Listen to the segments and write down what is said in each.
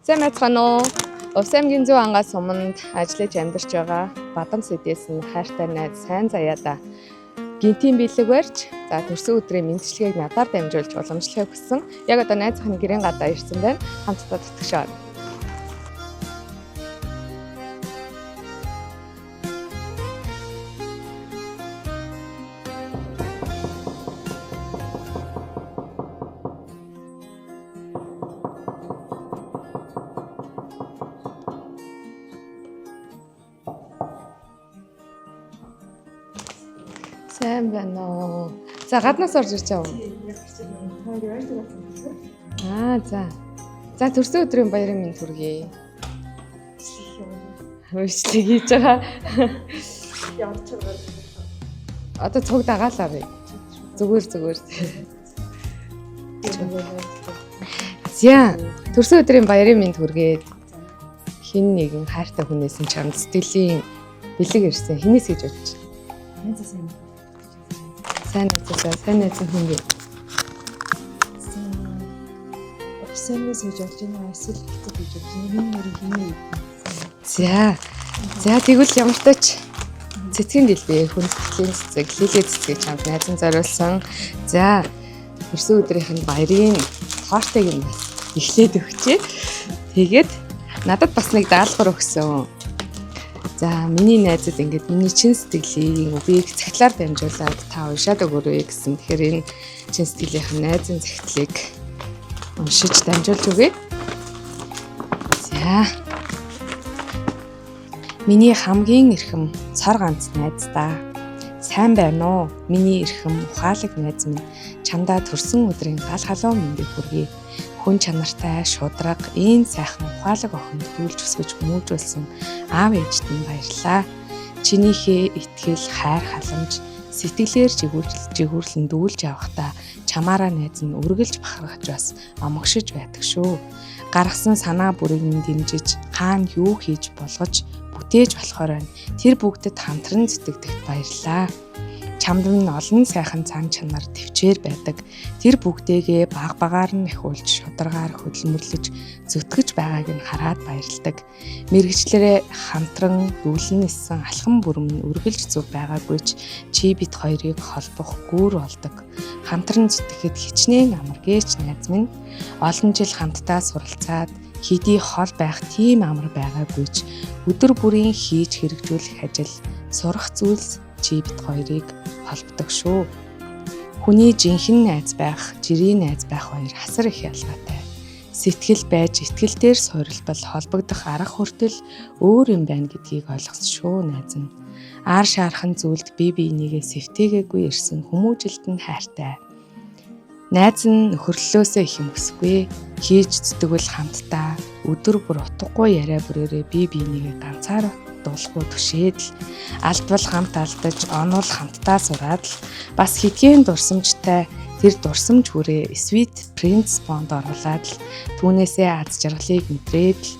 Сайн байцгаана уу? Увс аймгийн Зөв ангаас өмнөд ажиллаж амьдарч байгаа Бадам Сэдээс нь хайртай найз сайн заяада гинтийн бэлэг барьж за төрсөн өдрийн мэндчлэгийг надаар дамжуулж уламжлахыг хүссэн. Яг одоо найзынхны гэрийн гадаа ирсэн байна. Хамтдаа татгшаа. Сайн байна уу? За гаднаас орж ирж байгаа юм. За. За төрсөн өдрийн баярын мэнд хүргэе. Хөөчлөг хийж байгаа. Одоо цуг дагаалаа бай. Зүгээр. За төрсөн өдрийн баярын мэнд хүргэе. Хин нэгэн хайртай хүнээс нь чамд сэтгэлийн бэлэг ирсэн. Хинээс гэж бодож байна. Сайн найзан хүн гээ. Офисэрээс гэж болж байна. Эсвэл хэцүү гэж болж байна. Энэ нэр хинээ. За тэгвэл ямар ч тач цэцгийн дэлбээ хүн сэтгэлийн цэцэг, лилээ цэцгийг чамд найзан зориулсан. За төрсөн өдрийнх нь баярын тоортыг нь бас эхлээд өгчээ. Тэгээд надад бас нэг даалгавар өгсөн. За миний найзад ингээд миний чин сэтгэлийн үгийг цагтлаар дамжуулаад та уншаад өгөөрэй гэсэн. Тэгэхээр энэ чин сэтгэлийнхэн найзын цагтлыг уншиж дамжуулж өгье. За. Миний хамгийн эрхэм цор ганц найздаа. Сайн байна уу? Миний эрхэм ухаалаг найз минь чамдаа төрсөн өдрийн гал халуун мэндийг хүргэе. Хүн чанартай, шудраг, ийм сайхан ухаалаг охинд хүлж өсгөж хүмүүжүүлсэн аав ээжт нь баярлалаа. Чинийхээ итгэл, хайр халамж, сэтгэлээр жигүүрлэн дүүлж явахдаа чамаараа найз нь үргэлж бахархаж бас омогшиж байдаг шүү. Гаргасан санаа бүрийг нь дэмжиж, хаана юу хийж болгож, бүтээж болохоор байна. Тэр бүгдэд хамтран зүтгэдэгт баярлалаа. Чамд нь олон сайхан цан чанар төвчээр байдаг. Тэр бүгдээгээ багаар нь ахиулж, шударгаар хөдөлмөрлөж, зүтгэж байгааг нь хараад баярладаг. Мэргэжлэрээ хамтран дүүлэн иссэн алхам бүрм нь үргэлж зүв байгаагүй ч чи бид хоёрыг холбох гүүр болдог. Хамтран зүтгэхэд хичнээн амар гээч найз минь. Олон жил хамтдаа суралцаад хэдий хол байх тийм амар байгаагүй ч өдөр бүрийн хийж хэрэгжүүлэх ажил, сурах зүйлс чи бид хоёрыг холбодог шүү. Хүний жинхэнэ найз байх, жирийн найз байх хоёр хасар их ялгаатай. Сэтгэл байж итгэлээр суурилбал холбогдох арга хүртэл өөр юм байна гэдгийг ойлгосон шүү найз нь. Аар шаархан зүйлд бие биенийгээ сэвтээгээгүй ирсэн хүмүүжилт нь хайртай. Найз нь нөхөрлөлөөсөө их юм өсгүй, хийж зүтгэл хамтдаа өдөр бүр утгагүй яриа бүрээрээ бие биенийгээ ганцаараа дуулахгүй түшээд л алдвал хамт алдаж, онол хамтдаа сураад л бас хэдхэн дурсамжтай тэр дурсамж хүрээ sweet prince bond оруулаад л түүнээсээ аз жаргалыг мэдрээд л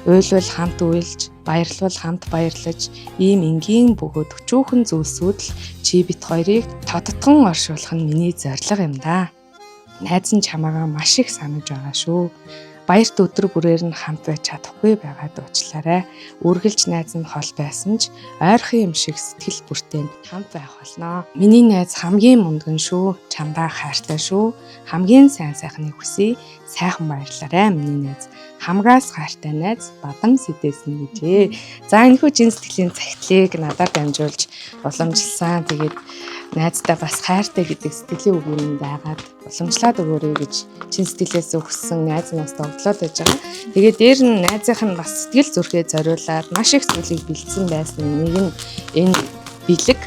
уйлвал хамт уйлж, баярлвал хамт баярлаж, ийм энгийн бөгөөд өчүүхэн зүйлсүүд л чи бид хоёрыг тодтгон оршуулах нь миний зорилго юм да. Найз нь чамаагаа маш их санаж байгаа шүү. Баярт өдөр бүрээр нь хамт байж чадахгүй байгаад уучлаарай. Үргэлж найз нь хол байсан ч ойрхон юм шиг сэтгэл бүртээ хамт байх болно. Миний найз хамгийн мундган шүү. Чамдаа хайртай шүү. Хамгийн сайн сайхныг хүсье. Сайхан баярлаарай миний найз. Хамгаас хайртай найз Бадам Сэдээс нь гэжээ. За энэхүү чин сэтгэлийн цагтлыг надаар дамжуулж уламжилсан. Тэгээд найздаа бас хайртай гэдэг сэтгэлийн үг юм байгаад уламжлаад өгөөрэй гэж чин сэтгэлээс өгсөн найз нас тогтлоод байж байгаа. Тэгээд дээр нь найзынх нь бас сэтгэл зүрхээ зориулаад маш их зүйлийг бэлдсэн байсан. Нэг нь энэ бэлэг.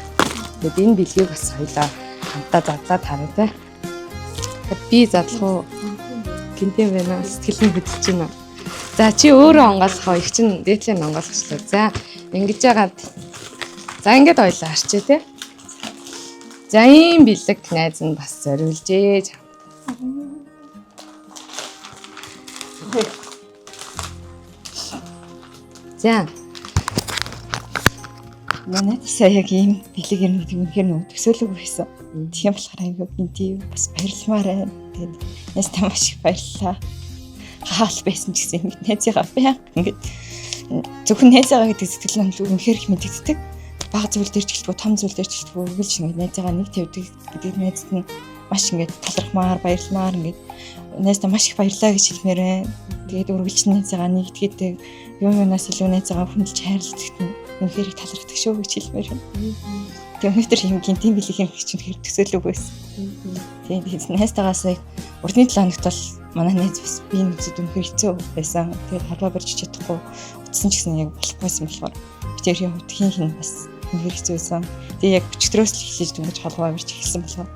Тэгээд энэ бэлгийг бас хоёлаа хамтаа задлаад хараатай. Би задлах уу? Гинтэн байна. Сэтгэл нь хөдөлж байна. За чи өөрөө онгоолгох их чин дээдлийн онгоолгочлаа. За ингэж яагаад за ингэж ойлаа арчээ те. За ийм бэлэг найз нь бас зориулжээ. За. Манай сая яг ийм бэлэг юм үнэхээр төсөөлөг байсан. Тийм болохоор аюу гинти бас баярлмаар байна. Тэгээд ястаа маш их баярлалаа. хаал байсан ч гэсэн ингээд найзыгаа баян ингээд зөвхөн найзаагаа гэдэг сэтгэл нь үнэхээр их мэдэгддэг. Бага зүйл дээр ч гэлтгүй том зүйл дээр ч гэлтгүй үргэлж ингээд найзаагаа нэг тавьдаг гэдэг найзад нь маш ингээд талархмаар баярлмаар ингээд найздаа маш их баярлаа гэж хэлмээр байна. Тэгээд үргэлж найзаагаа нэгтгэдэг юунаас илүү найзаагаа хүндэлж хайрладагт нь үнэхээр их талархдаг шүү гэж хэлмээр байна. Тэгээд өнөөдөр юм гинтийн бэлгийн чинь хэр төсөөлөг байсан. Тэгээд найзтаагаас урдны 7 хоногт бол манай найз бас би нүцэд үнэхээр хэцүү байсан. Тэгээд халбаа барьж чадахгүй утсан ч гэсэн яг болохгүйсэн болохоор би тэр хувьд хин бас үнэхээр хэцүү байсан. Тэгээд яг өчтөрөөс л эхлэж дүнж халбаа барьж эхэлсэн болохоор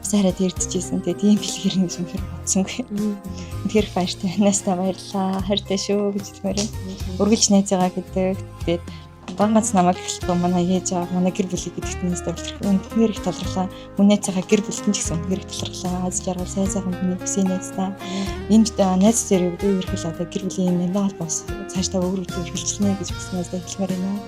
бас арай дэрдчихсэн. Тэгээд ийм бэлгэр нэг үнэхээр бодсонгүй. Үнэхээр баяртай. Найзтаа баярлаа. Хайртай шүү гэж хэлмээр. Үргэлж найзаагаа гэдэг. Тэгээд ганц намайг эхлэхгүй манай ээж аваа манай гэр бүлийг гэдэгт нэстэ үнэхээр их талархлаа. Үнэ цагаа гэр бүлтэн ч гэсэн үнэхээр их талархлаа. Аз жаргал сайхан хүний хүсээ найздаа. Энд найз зэрэг өөрөөр одоо гэр бүлийн нэмээ холбоос цаашдаа өөр хөлчлэнэ гэж бас найздаа хэлмээр байна.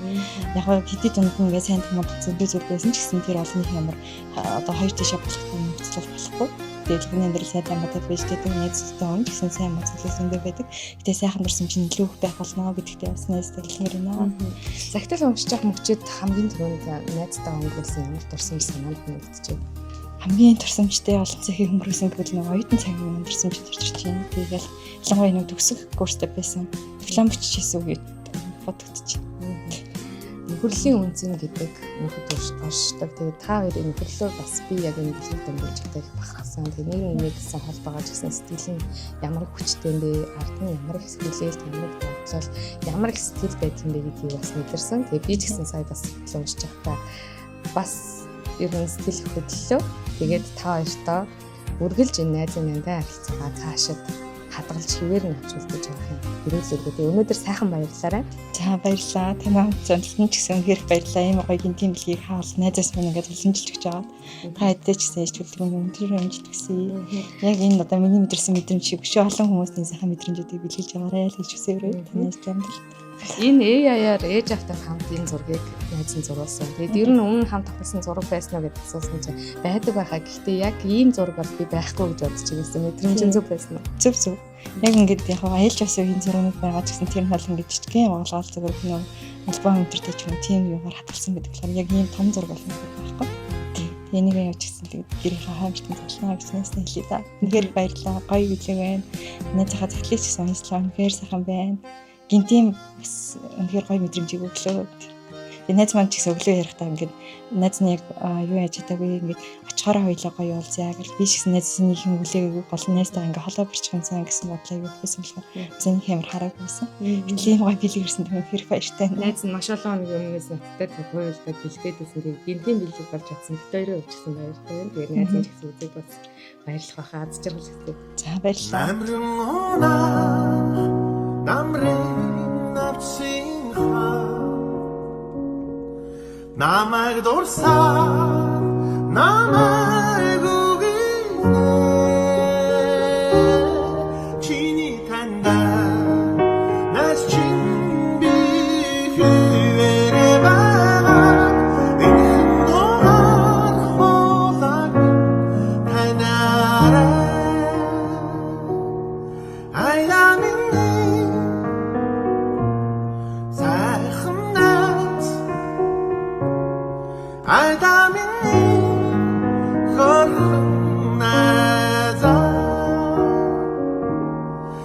Яг гоо хэдий дунд нь ингээ сайн том зөндөө зүйл байсан ч гэсэн тэр олонний ямар одоо хоёр тийш болохгүй нөхцөл болохгүй. Тэгээд хүний амьдрал сайхан бодож байж гэдэг найзтай хүн гэсэн сайн мэдрэлс зөндөө байдаг. Гэтэ сайхан дурсам чинь илүү их байх болно гэдэгтээ бас найздаа хэлмээр байна. Загтал уншиж мөчөд хамгийн түрүүнд найзтай өнгөрүүлсэн ямар дурсам санаанд нэгдэжээ. Хамгийн турсамжтай олон цагийг өнгөрөөсөн гэвэл нэг оюутан цагийн турсамжид орчиж байна. Тэгээд ялангуяа нэг төгсөх курстай байсан. Диплом бичижсэн үед бодогдчих. Нөхөрлөлийн үнцэн гэдэг нөхөд оршдог. Тэгээд та хоёрын нөхөрлөөр бас би яг энэ бүлэг дамжуулж чадах бахархсан. Тэгээд нэг нэг гэсэн холбоогоо ч гэсэн сэтгэлийн ямар их хүчтэй юм бэ? Ард нь ямар их сэтгэлээс ямар их бодлол ямар их сэтгэл байдсан бэ гэдгийг бас мэдэрсэн. Тэгээд би ч гэсэн сая бас сэтгэл уншиж байхдаа бас ер нь сэтгэл хөдлөлөө. Тэгээд та хоёртоо үргэлж энэ найзын нандаа харилцаагаа цаашид хадгалж хэвээр нь авчулж гэж байгаа юм. Ирүүлээ. Өнөөдөр сайхан баярлалаа. За баярлалаа. Танай зөвлөсөн ч гэсэн үнэхээр баярлалаа. Ийм гоё гинтийн бэлгийг хаал найзаас минь ингээд уламжилж өгч байгаа. Та хэдтэй ч гэсэн төлөвлөгөө өндөр амжилт хүсье. Яг энэ одоо миний мэдэрсэн мэдрэмж шиг биш олон хүмүүсийн сайхан мэдрэмжүүдийг бэлгэлж байгаарай л гэж хүсэвэрээ. Танаас амжилт. Энэ AI-аар ээж автай хамт энэ зургийг найз нь зурулсан. Тэгээд ер нь өмнө хамт авсан зураг байсан уу гэдээ асуусан чинь байдаг байхаа. Гэхдээ яг ийм зураг бол би байхгүй гэж бодож байсан. Мэдрэмж зөв байсан уу? Зөв. Яг ингээд яг аялж бас үеийн зурагнууд байгаа ч гэсэн тэр нь бол ингээд жижигхэн онгоолгол зураг нөө альбом өнтертэй ч юм уу тийм юугаар хатгалсан байдаг болохоор яг ийм том зураг болно байхгүй. Энийг явж гисэн тэгээд гэрийнхээ хаамжтан зарлаа гэж нэстэ хэлээ да. Үнэхээр баярлалаа. Гоё билэг байна. Найзынхаа захидлыг ч гэсэн уншлаа. Үнэхээр сайхан байна. Гинтийн бас үнэхээр гоё мэдрэмжийг өглөө. Тэгээ найз маань ч гэсэн өглөө ярихдаа ингээд найз нь яг юу яаж чадаагүй ингээд очихороо хоёлаа гоё уулзъя гэж би ч гэсэн найзын их хүлээгээгүй гол найзтайгаа ингээд холоо бирчих юмсан гэсэн бодлоо юу хийсэн болохоор зэний хэмэр хараагүйсэн. Ийм гоё бэлэг ирсэн тийм хэрэг баяртай. Найз нь маш олон нэг юмнаас надтай тохиолдоод бэлдээд үсэрийг гинтийн бэлэг болж чадсан. Битээрээ өвчсөн баяртай. Тэгээ найз нь ч гэсэн үзэг бас баярлах байхаа аз жаргал хэвчээ. За баярлалаа. Намрын навсын намайг дурсаа намайг үгийнэ чиний танда нас чин би хөвөрэ байгаа энэ ногоор холаг танаараа айламин